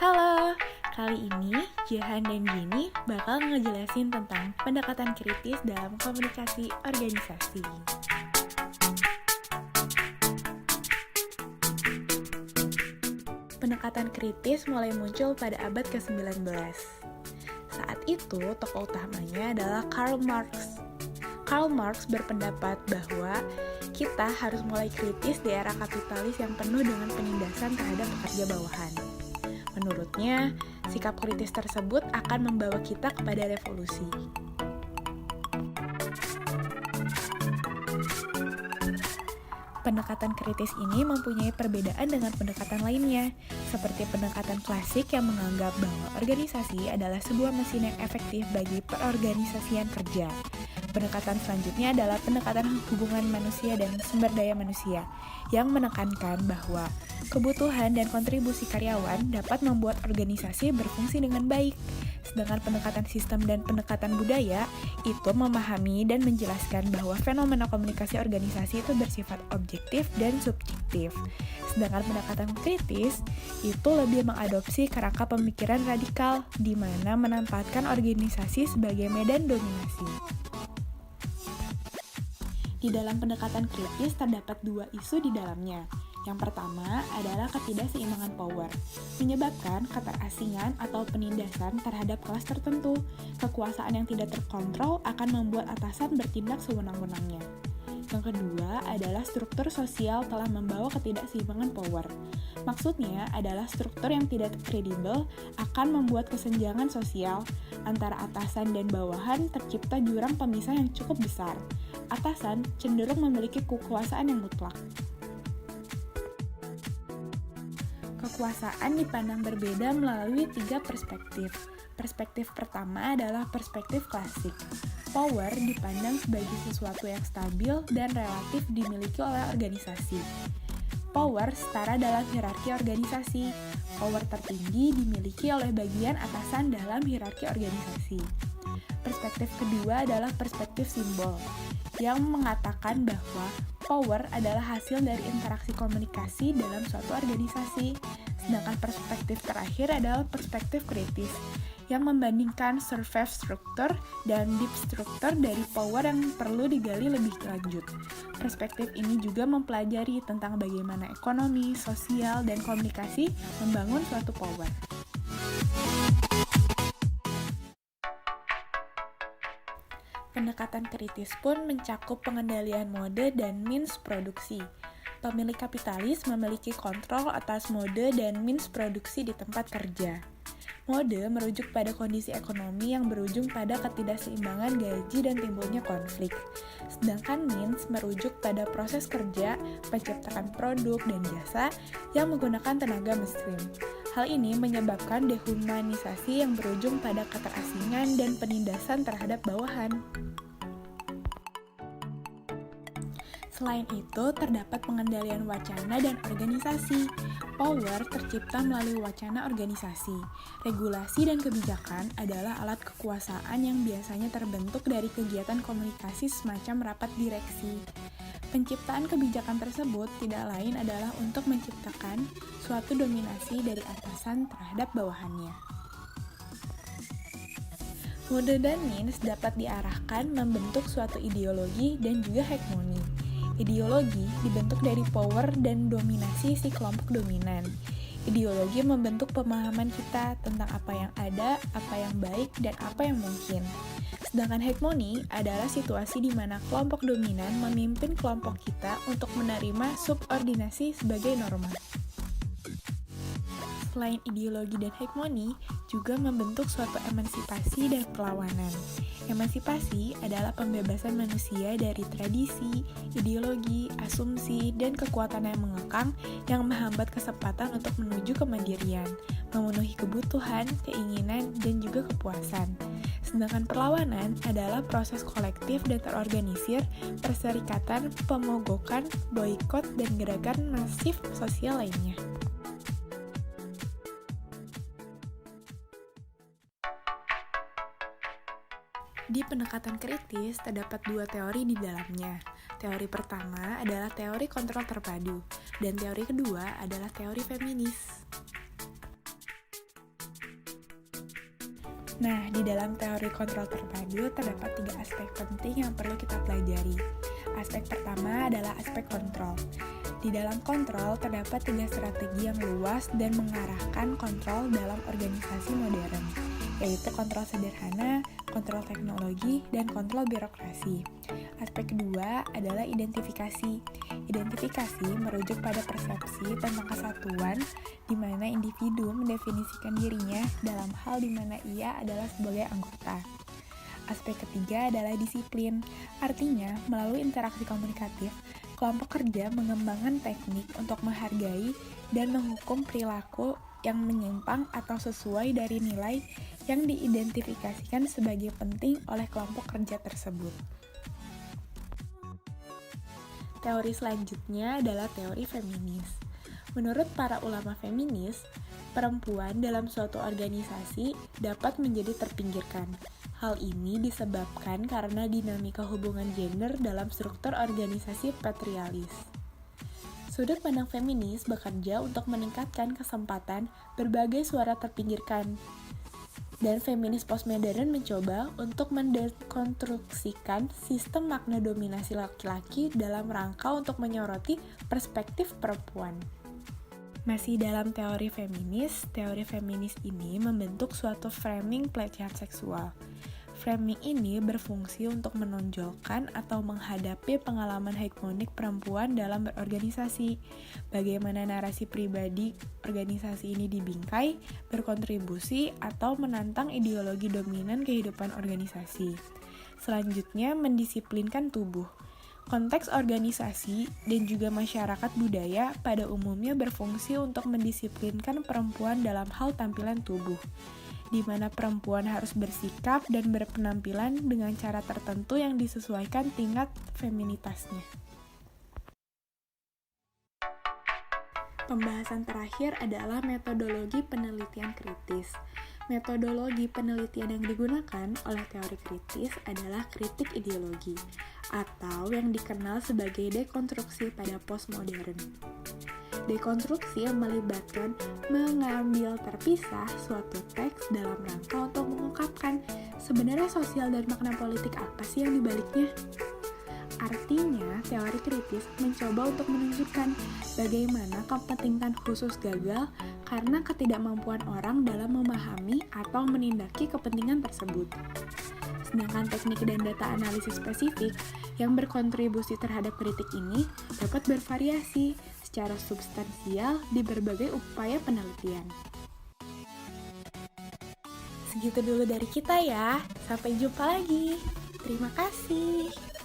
Halo, kali ini Jehan dan Jenny bakal ngejelasin tentang pendekatan kritis dalam komunikasi organisasi. Pendekatan kritis mulai muncul pada abad ke-19. Saat itu, tokoh utamanya adalah Karl Marx. Karl Marx berpendapat bahwa kita harus mulai kritis di era kapitalis yang penuh dengan penindasan terhadap pekerja bawahan. Menurutnya, sikap kritis tersebut akan membawa kita kepada revolusi. Pendekatan kritis ini mempunyai perbedaan dengan pendekatan lainnya, seperti pendekatan klasik yang menganggap bahwa organisasi adalah sebuah mesin yang efektif bagi perorganisasian kerja. Pendekatan selanjutnya adalah pendekatan hubungan manusia dan sumber daya manusia, yang menekankan bahwa kebutuhan dan kontribusi karyawan dapat membuat organisasi berfungsi dengan baik. Sedangkan pendekatan sistem dan pendekatan budaya itu memahami dan menjelaskan bahwa fenomena komunikasi organisasi itu bersifat objektif dan subjektif. Sedangkan pendekatan kritis itu lebih mengadopsi kerangka pemikiran radikal, di mana menempatkan organisasi sebagai medan dominasi. Di dalam pendekatan kritis terdapat dua isu di dalamnya. Yang pertama adalah ketidakseimbangan power, menyebabkan keterasingan atau penindasan terhadap kelas tertentu. Kekuasaan yang tidak terkontrol akan membuat atasan bertindak sewenang-wenangnya. Yang kedua adalah struktur sosial telah membawa ketidakseimbangan power. Maksudnya adalah struktur yang tidak kredibel akan membuat kesenjangan sosial antara atasan dan bawahan, tercipta jurang pemisah yang cukup besar. Atasan cenderung memiliki kekuasaan yang mutlak. Kekuasaan dipandang berbeda melalui tiga perspektif. Perspektif pertama adalah perspektif klasik. Power dipandang sebagai sesuatu yang stabil dan relatif dimiliki oleh organisasi. Power setara dalam hierarki organisasi. Power tertinggi dimiliki oleh bagian atasan dalam hierarki organisasi. Perspektif kedua adalah perspektif simbol, yang mengatakan bahwa power adalah hasil dari interaksi komunikasi dalam suatu organisasi. Sedangkan perspektif terakhir adalah perspektif kritis, yang membandingkan surface structure dan deep structure dari power yang perlu digali lebih lanjut. Perspektif ini juga mempelajari tentang bagaimana ekonomi, sosial, dan komunikasi membangun suatu power. Pendekatan kritis pun mencakup pengendalian mode dan means produksi. Pemilik kapitalis memiliki kontrol atas mode dan means produksi di tempat kerja. Mode merujuk pada kondisi ekonomi yang berujung pada ketidakseimbangan gaji dan timbulnya konflik. Sedangkan means merujuk pada proses kerja, penciptaan produk dan jasa yang menggunakan tenaga mesin. Hal ini menyebabkan dehumanisasi yang berujung pada keterasingan dan penindasan terhadap bawahan. Selain itu, terdapat pengendalian wacana dan organisasi. Power tercipta melalui wacana organisasi. Regulasi dan kebijakan adalah alat kekuasaan yang biasanya terbentuk dari kegiatan komunikasi semacam rapat direksi. Penciptaan kebijakan tersebut tidak lain adalah untuk menciptakan suatu dominasi dari atasan terhadap bawahannya. Mode dan means dapat diarahkan membentuk suatu ideologi dan juga hegemoni. Ideologi dibentuk dari power dan dominasi si kelompok dominan. Ideologi membentuk pemahaman kita tentang apa yang ada, apa yang baik, dan apa yang mungkin. Sedangkan hegemoni adalah situasi di mana kelompok dominan memimpin kelompok kita untuk menerima subordinasi sebagai norma. Selain ideologi dan hegemoni, juga membentuk suatu emansipasi dan perlawanan. Emansipasi adalah pembebasan manusia dari tradisi, ideologi, asumsi, dan kekuatan yang mengekang yang menghambat kesempatan untuk menuju kemandirian, memenuhi kebutuhan, keinginan, dan juga kepuasan. Sedangkan perlawanan adalah proses kolektif dan terorganisir, perserikatan, pemogokan, boikot, dan gerakan masif sosial lainnya. Di pendekatan kritis, terdapat dua teori di dalamnya. Teori pertama adalah teori kontrol terpadu, dan teori kedua adalah teori feminis. Nah, di dalam teori kontrol terpadu terdapat 3 aspek penting yang perlu kita pelajari. Aspek pertama adalah aspek kontrol. Di dalam kontrol terdapat 3 strategi yang luas dan mengarahkan kontrol dalam organisasi modern, yaitu kontrol sederhana, kontrol teknologi, dan kontrol birokrasi. Aspek kedua adalah identifikasi. Identifikasi merujuk pada persepsi tentang kesatuan di mana individu mendefinisikan dirinya dalam hal di mana ia adalah sebagai anggota. Aspek ketiga adalah disiplin. Artinya, melalui interaksi komunikatif, kelompok kerja mengembangkan teknik untuk menghargai dan menghukum perilaku yang menyimpang atau sesuai dari nilai yang diidentifikasikan sebagai penting oleh kelompok kerja tersebut. Teori selanjutnya adalah teori feminis. Menurut para ulama feminis, perempuan dalam suatu organisasi dapat menjadi terpinggirkan. Hal ini disebabkan karena dinamika hubungan gender dalam struktur organisasi patrialis. Sudut pandang feminis bekerja untuk meningkatkan kesempatan berbagai suara terpinggirkan. Dan feminis postmodern mencoba untuk mendekonstruksikan sistem makna dominasi laki-laki dalam rangka untuk menyoroti perspektif perempuan. Masih dalam teori feminis ini membentuk suatu framing pelecehan seksual. Framing ini berfungsi untuk menonjolkan atau menghadapi pengalaman hegemonik perempuan dalam berorganisasi, bagaimana narasi pribadi organisasi ini dibingkai, berkontribusi, atau menantang ideologi dominan kehidupan organisasi. Selanjutnya, mendisiplinkan tubuh. Konteks organisasi dan juga masyarakat budaya pada umumnya berfungsi untuk mendisiplinkan perempuan dalam hal tampilan tubuh, di mana perempuan harus bersikap dan berpenampilan dengan cara tertentu yang disesuaikan tingkat feminitasnya. Pembahasan terakhir adalah metodologi penelitian kritis. Metodologi penelitian yang digunakan oleh teori kritis adalah kritik ideologi, atau yang dikenal sebagai dekonstruksi pada postmodern. Dekonstruksi melibatkan mengambil terpisah suatu teks dalam rangka untuk mengungkapkan sebenarnya sosial dan makna politik apa sih yang dibaliknya. Artinya, teori kritis mencoba untuk menunjukkan bagaimana kepentingan khusus gagal karena ketidakmampuan orang dalam memahami atau menindaki kepentingan tersebut. Sedangkan teknik dan data analisis spesifik yang berkontribusi terhadap kritik ini dapat bervariasi secara substansial di berbagai upaya penelitian. Segitu dulu dari kita ya, sampai jumpa lagi. Terima kasih.